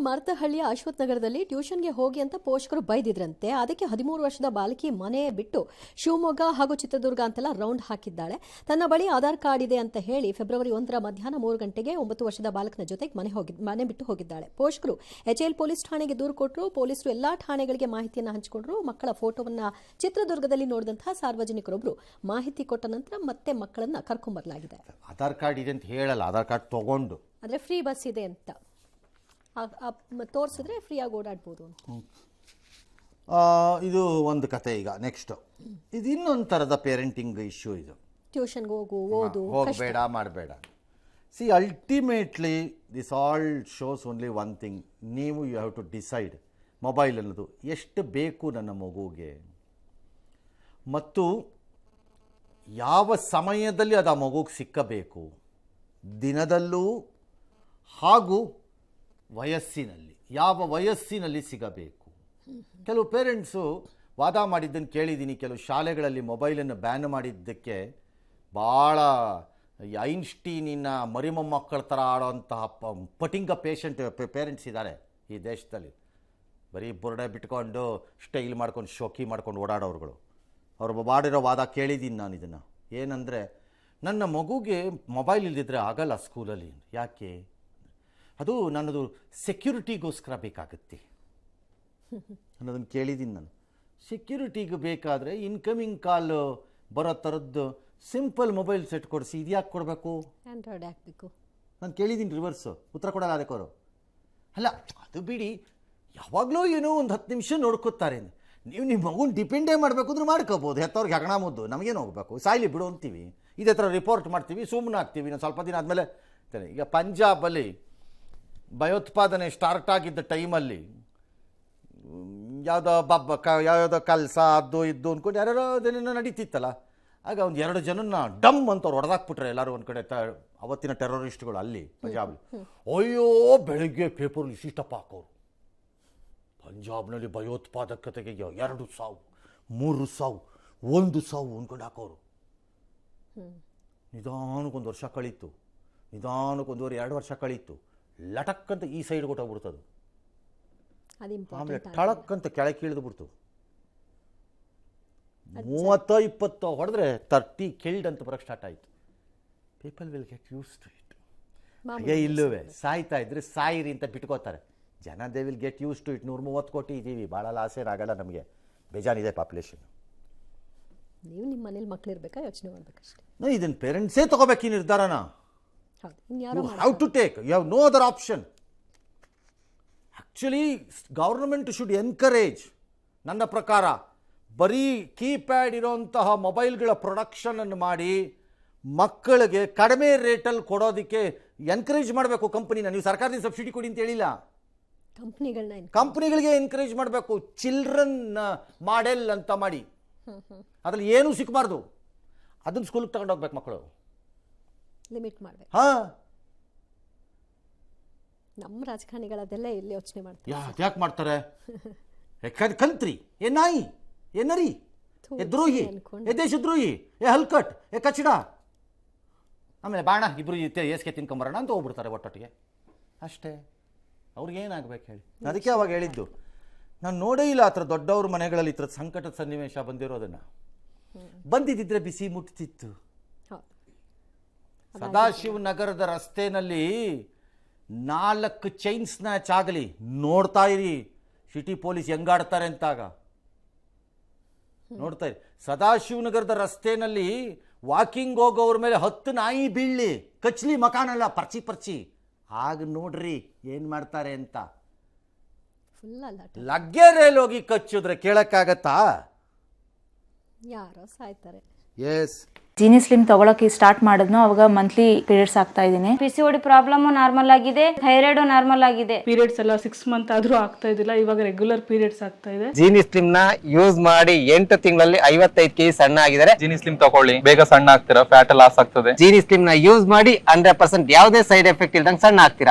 ಮಾರತಹಳ್ಳಿಯ ಅಶ್ವಥ್ ನಗರದಲ್ಲಿ ಟ್ಯೂಷನ್ಗೆ ಹೋಗಿ ಅಂತ ಪೋಷಕರು ಬೈದಿದ್ರಂತೆ. ಅದಕ್ಕೆ 13 ವರ್ಷದ ಬಾಲಕಿ ಮನೆ ಬಿಟ್ಟು ಶಿವಮೊಗ್ಗ ಹಾಗೂ ಚಿತ್ರದುರ್ಗ ಅಂತೆಲ್ಲ ರೌಂಡ್ ಹಾಕಿದ್ದಾಳೆ. ತನ್ನ ಬಳಿ ಆಧಾರ್ ಕಾರ್ಡ್ ಇದೆ ಅಂತ ಹೇಳಿ ಫೆಬ್ರವರಿ 1ರ ಮಧ್ಯಾಹ್ನ 3 ಗಂಟೆಗೆ 9 ವರ್ಷದ ಬಾಲಕನ ಜೊತೆಗೆ ಮನೆ ಬಿಟ್ಟು ಹೋಗಿದ್ದಾಳೆ. ಪೋಷಕರು ಎಚ್ಎಎಲ್ ಪೊಲೀಸ್ ಠಾಣೆಗೆ ದೂರು ಕೊಟ್ಟರು. ಪೊಲೀಸರು ಎಲ್ಲಾ ಠಾಣೆಗಳಿಗೆ ಮಾಹಿತಿಯನ್ನು ಹಂಚಿಕೊಂಡ್ರು. ಮಕ್ಕಳ ಫೋಟೋವನ್ನ ಚಿತ್ರದುರ್ಗದಲ್ಲಿ ನೋಡಿದಂತಹ ಸಾರ್ವಜನಿಕರೊಬ್ಬರು ಮಾಹಿತಿ ಕೊಟ್ಟ ನಂತರ ಮತ್ತೆ ಮಕ್ಕಳನ್ನ ಕರ್ಕೊಂಡ್ಬರಲಾಗಿದೆ. ಆಧಾರ್ ಕಾರ್ಡ್ ಇದೆ ಅಂತ ಹೇಳಲ್ಲ, ಆಧಾರ್ ಕಾರ್ಡ್ ತಗೊಂಡು ಅಂದ್ರೆ ಫ್ರೀ ಬಸ್ ಇದೆ ಅಂತ ತೋರಿಸಿದ್ರೆ ಫ್ರೀಯಾಗಿ ಓಡಾಡ್ಬೋದು ಅಂತ. ಇದು ಒಂದು ಕತೆ. ಈಗ ನೆಕ್ಸ್ಟ್ ಇದು ಇನ್ನೊಂದು ಥರದ ಪೇರೆಂಟಿಂಗ್ ಇಶ್ಯೂ. ಇದು ಟ್ಯೂಷನ್ಗೆ ಓದು ಹೋಗಬೇಡ ಮಾಡಬೇಡ. See ultimately this all shows only one thing. ನೀವು you have to decide mobile ಅನ್ನೋದು ಎಷ್ಟು ಬೇಕು ನನ್ನ ಮಗುಗೆ ಮತ್ತು ಯಾವ ಸಮಯದಲ್ಲಿ ಅದು ಆ ಮಗುಗೆ ಸಿಕ್ಕಬೇಕು, ದಿನದಲ್ಲೂ ಹಾಗೂ ವಯಸ್ಸಿನಲ್ಲಿ, ಯಾವ ವಯಸ್ಸಿನಲ್ಲಿ ಸಿಗಬೇಕು. ಕೆಲವು ಪೇರೆಂಟ್ಸು ವಾದ ಮಾಡಿದ್ದನ್ನು ಕೇಳಿದ್ದೀನಿ. ಕೆಲವು ಶಾಲೆಗಳಲ್ಲಿ ಮೊಬೈಲನ್ನು ಬ್ಯಾನ್ ಮಾಡಿದ್ದಕ್ಕೆ ಭಾಳ ಐನ್ಸ್ಟೀನಿನ ಮರಿಮೊಮ್ಮಕ್ಕಳ ಥರ ಆಡೋಂತಹ ಪಟಿಂಗ ಪೇರೆಂಟ್ಸ್ ಇದ್ದಾರೆ ಈ ದೇಶದಲ್ಲಿ. ಬರೀ ಬುರ್ಡೆ ಬಿಟ್ಕೊಂಡು ಸ್ಟೈಲ್ ಮಾಡ್ಕೊಂಡು ಶೋಕಿ ಮಾಡ್ಕೊಂಡು ಓಡಾಡೋರುಗಳು. ಅವರು ಮಾಡಿರೋ ವಾದ ಕೇಳಿದ್ದೀನಿ ನಾನು. ಇದನ್ನು ಏನಂದರೆ, ನನ್ನ ಮಗುಗೆ ಮೊಬೈಲ್ ಇಲ್ಲದಿದ್ದರೆ ಆಗಲ್ಲ ಸ್ಕೂಲಲ್ಲಿ. ಯಾಕೆ? ಅದು ನನ್ನದು ಸೆಕ್ಯೂರಿಟಿಗೋಸ್ಕರ ಬೇಕಾಗುತ್ತೆ ಅನ್ನೋದನ್ನು ಕೇಳಿದ್ದೀನಿ ನಾನು. ಸೆಕ್ಯೂರಿಟಿಗೆ ಬೇಕಾದರೆ ಇನ್ಕಮಿಂಗ್ ಕಾಲ್ ಬರೋ ಥರದ್ದು ಸಿಂಪಲ್ ಮೊಬೈಲ್ ಸೆಟ್ ಕೊಡಿಸಿ. ಇದು ಯಾಕೆ ಕೊಡಬೇಕು? ಆಂಡ್ರಾಯ್ಡ್ ಹಾಕಬೇಕು. ನಾನು ಕೇಳಿದ್ದೀನಿ ರಿವರ್ಸು. ಉತ್ತರ ಕೊಡಲ್ಲ ಅದಕ್ಕೋರು. ಅಲ್ಲ, ಅದು ಬಿಡಿ, ಯಾವಾಗಲೂ ಏನೋ ಒಂದು 10 ನಿಮಿಷ ನೋಡ್ಕೋತಾರೆ. ನೀವು ನಿಮ್ಮ ಮಗುನ ಡಿಪೆಂಡೇ ಮಾಡಬೇಕು ಅಂದ್ರೆ ಮಾಡ್ಕೋಬೋದು. ಹೆತ್ತವ್ರಿಗೆ ಹಗಣ ಮುದ್ದು, ನಮಗೇನು ಹೋಗಬೇಕು, ಸಾಯ್ಲಿ ಬಿಡು ಅಂತೀವಿ. ಇದೇ ಥರ ರಿಪೋರ್ಟ್ ಮಾಡ್ತೀವಿ, ಸುಮ್ಮನೆ ಆಗ್ತೀವಿ. ನಾನು ಸ್ವಲ್ಪ ದಿನ ಆದಮೇಲೆ ಈಗ ಪಂಜಾಬಲ್ಲಿ ಭಯೋತ್ಪಾದನೆ ಸ್ಟಾರ್ಟ್ ಆಗಿದ್ದ ಟೈಮಲ್ಲಿ ಯಾವುದೋ ಕಲ್ಸ ಅದು ಇದ್ದು ಅಂದ್ಕೊಂಡು ಯಾರ್ಯಾರೋ ಅದೇನೇನೋ ನಡೀತಿತ್ತಲ್ಲ. ಆಗ ಒಂದು 2 ಜನನ್ನ ಡಮ್ ಅಂತ ಅವ್ರು ಹೊಡೆದಾಕ್ಬಿಟ್ರೆ ಎಲ್ಲರೂ ಒಂದು ಕಡೆ. ಅವತ್ತಿನ ಟೆರರಿಸ್ಟ್ಗಳು ಅಲ್ಲಿ ಪಂಜಾಬ್. ಅಯ್ಯೋ, ಬೆಳಗ್ಗೆ ಪೇಪರ್ಲಿ ಇಷ್ಟಪ್ಪ ಹಾಕೋರು. ಪಂಜಾಬ್ನಲ್ಲಿ ಭಯೋತ್ಪಾದಕತೆಗೆ 2 ಸಾವು, 3 ಸಾವು, 1 ಸಾವು ಅಂದ್ಕೊಂಡು ಹಾಕೋರು. ನಿಧಾನಕ್ಕೊಂದು ವರ್ಷ ಕಳೀತು, ನಿಧಾನಕ್ಕೆ 1.5 ವರ್ಷ ಕಳೀತು. ಲಟಕ್ಕಂತ ಈ ಸೈಡ್ ಕೊಟ್ಟೋಗ್ಬಿಡ್ತದು. ಆಮೇಲೆ ಟಳಕ್ಕಂತ ಕೆಳಕ್ಕೆ ಇಳಿದು ಬಿಡ್ತು. 30-20 ಹೊಡೆದ್ರೆ 30 ಕಿಲ್ಡ್ ಅಂತ ಬರೋಕ್ಕೆ ಸ್ಟಾರ್ಟ್ ಆಯಿತು. People will get used to it. ಹಾಗೆ ಇಲ್ಲವೇ ಸಾಯ್ತಾ ಇದ್ರೆ ಸಾಯಿರಿ ಅಂತ ಬಿಟ್ಕೋತಾರೆ ಜನ. They will get used to it. 130 ಕೋಟಿ ಇದ್ದೀವಿ, ಭಾಳ ಲಾಸ್ ಏನಾಗಲ್ಲ ನಮಗೆ. ಬೇಜಾನಿದೆ ಪಾಪ್ಯುಲೇಷನ್. ನೀವು ನಿಮ್ಮ ಮನೇಲಿ ಮಕ್ಕಳಿರ್ಬೇಕಾ ಯೋಚನೆ ಮಾಡ್ಬೇಕಷ್ಟೇ. ಇದನ್ನು ಪೇರೆಂಟ್ಸೇ ತಗೋಬೇಕು ಈ ನಿರ್ಧಾರನ. You have to take, you have no other option. Actually government should encourage. ನನ್ನ ಪ್ರಕಾರ ಬರೀ ಕೀಪ್ಯಾಡ್ ಇರೋಂತಹ ಮೊಬೈಲ್ಗಳ ಪ್ರೊಡಕ್ಷನನ್ನು ಮಾಡಿ ಮಕ್ಕಳಿಗೆ ಕಡಿಮೆ ರೇಟಲ್ಲಿ ಕೊಡೋದಕ್ಕೆ ಎನ್ಕರೇಜ್ ಮಾಡಬೇಕು ಕಂಪನಿನ. ನೀವು ಸರ್ಕಾರದಿಂದ ಸಬ್ಸಿಡಿ ಕೊಡಿ ಅಂತ ಹೇಳಿಲ್ಲ, ಕಂಪ್ನಿಗಳಿಗೆ ಎನ್ಕರೇಜ್ ಮಾಡಬೇಕು. ಚಿಲ್ಡ್ರನ್ ಮಾಡೆಲ್ ಅಂತ ಮಾಡಿ ಅದ್ರಲ್ಲಿ ಏನೂ ಸಿಕ್ಕಬಾರ್ದು. ಅದನ್ನು ಸ್ಕೂಲಿಗೆ ತಗೊಂಡೋಗ್ಬೇಕು ಮಕ್ಕಳು. ಲಿಮಿಟ್ ಮಾಡಬೇಕು. ಹಾಂ, ನಮ್ಮ ರಾಜಕಾರಣಿಗಳದೆಲ್ಲ ಎಲ್ಲಿ ಯೋಚನೆ ಮಾಡ್ತಾರೆ? ಯಾಕೆ ಮಾಡ್ತಾರೆ? ಕಂತ್ರಿ, ಏ ನಾಯಿ, ಏ ನರಿ, ಏ ದ್ರೋಹಿ, ಏ ದೇಶದ್ರೋಹಿ, ಏ ಹಲ್ಕಟ್, ಏ ಕಚಡ. ಆಮೇಲೆ ಬಾಣ ಇಬ್ಬರು ಏಸ್ಗೆ ತಿನ್ಕೊಂಬರೋಣ ಅಂತ ಹೋಗ್ಬಿಡ್ತಾರೆ ಒಟ್ಟೊಟ್ಟಿಗೆ ಅಷ್ಟೇ. ಅವ್ರಿಗೇನಾಗಬೇಕು ಹೇಳಿ? ಅದಕ್ಕೆ ಅವಾಗ ಹೇಳಿದ್ದು, ನಾನು ನೋಡೇ ಇಲ್ಲ ಆ ಥರ ದೊಡ್ಡವ್ರ ಮನೆಗಳಲ್ಲಿ ಈ ಥರದ ಸಂಕಟದ ಸನ್ನಿವೇಶ ಬಂದಿರೋದನ್ನು. ಬಂದಿದ್ದಿದ್ರೆ ಬಿಸಿ ಮುಟ್ತಿತ್ತು. ಸದಾಶಿವನಗರದ ರಸ್ತೆಯಲ್ಲಿ 4 ಚೈನ್ ಸ್ನ್ಯಾಚ್ ಆಗಲಿ ನೋಡ್ತಾ ಇರಿ. ಸಿಟಿ ಪೊಲೀಸ್ ಹೆಂಗಾಡ್ತಾರೆ ಅಂತಾಗ ನೋಡ್ತಾ ಇರಿ. ಸದಾಶಿವನಗರದ ರಸ್ತೆಯಲ್ಲಿ ವಾಕಿಂಗ್ ಹೋಗೋವ್ರ ಮೇಲೆ 10 ನಾಯಿ ಬೀಳಲಿ, ಕಚ್ಲಿ ಮಕಾನಲ್ಲ, ಪರ್ಚಿ ಆಗ ನೋಡ್ರಿ ಏನು ಮಾಡ್ತಾರೆ ಅಂತ. ಲಗ್ಗೆರೆಯಲ್ಲಿ ಹೋಗಿ ಕಚ್ಚಿದ್ರೆ ಕೇಳಕ್ಕಾಗತ್ತಾ? ಯಾರೋ ಸಾಯ್ತಾರೆ. ಎಸ್. ಜೀನಿ ಸ್ಲಿಮ್ ತಗೊಳಕ್ಕೆ ಸ್ಟಾರ್ಟ್ ಮಾಡಿದ್ನು ಅವಾಗ ಮಂತ್ಲಿ ಪೀರಿಯಡ್ಸ್ ಆಗ್ತಾ ಇದ್ದೀನಿ. PCOD ಪ್ರಾಬ್ಲಮ್ ನಾರ್ಮಲ್ ಆಗಿದೆ, ಥೈರಾಯ್ಡ್ ನಾರ್ಮಲ್ ಆಗಿದೆ. ಪೀರಿಯಡ್ಸ್ ಎಲ್ಲ 6 ಮಂತ್ ಆದ್ರೂ ಆಗ್ತಾ ಇದ್ದಿಲ್ಲ, ಇವಾಗ ರೆಗ್ಯುಲರ್ ಪೀರಿಯಡ್ಸ್ ಆಗ್ತಾ ಇದೆ. ಜೀನಿ ಸ್ಲಿಮ್ ನ ಯೂಸ್ ಮಾಡಿ 8 ತಿಂಗಳಲ್ಲಿ 55 kg ಸಣ್ಣ ಆಗಿದ್ದಾರೆ. ಜೀನಿ ಸ್ಲಿಮ್ ತಗೊಳ್ಳಿ, ಬೇಗ ಸಣ್ಣ ಆಗ್ತೀರಾ, ಫ್ಯಾಟ್ ಲಾಸ್ ಆಗ್ತದೆ. ಜೀನಿ ಸ್ಲಿಮ್ ನ ಯೂಸ್ ಮಾಡಿ 100% ಯಾವುದೇ ಸೈಡ್ ಎಫೆಕ್ಟ್ ಇಲ್ದಂಗೆ ಸಣ್ಣ ಆಗ್ತೀರಾ.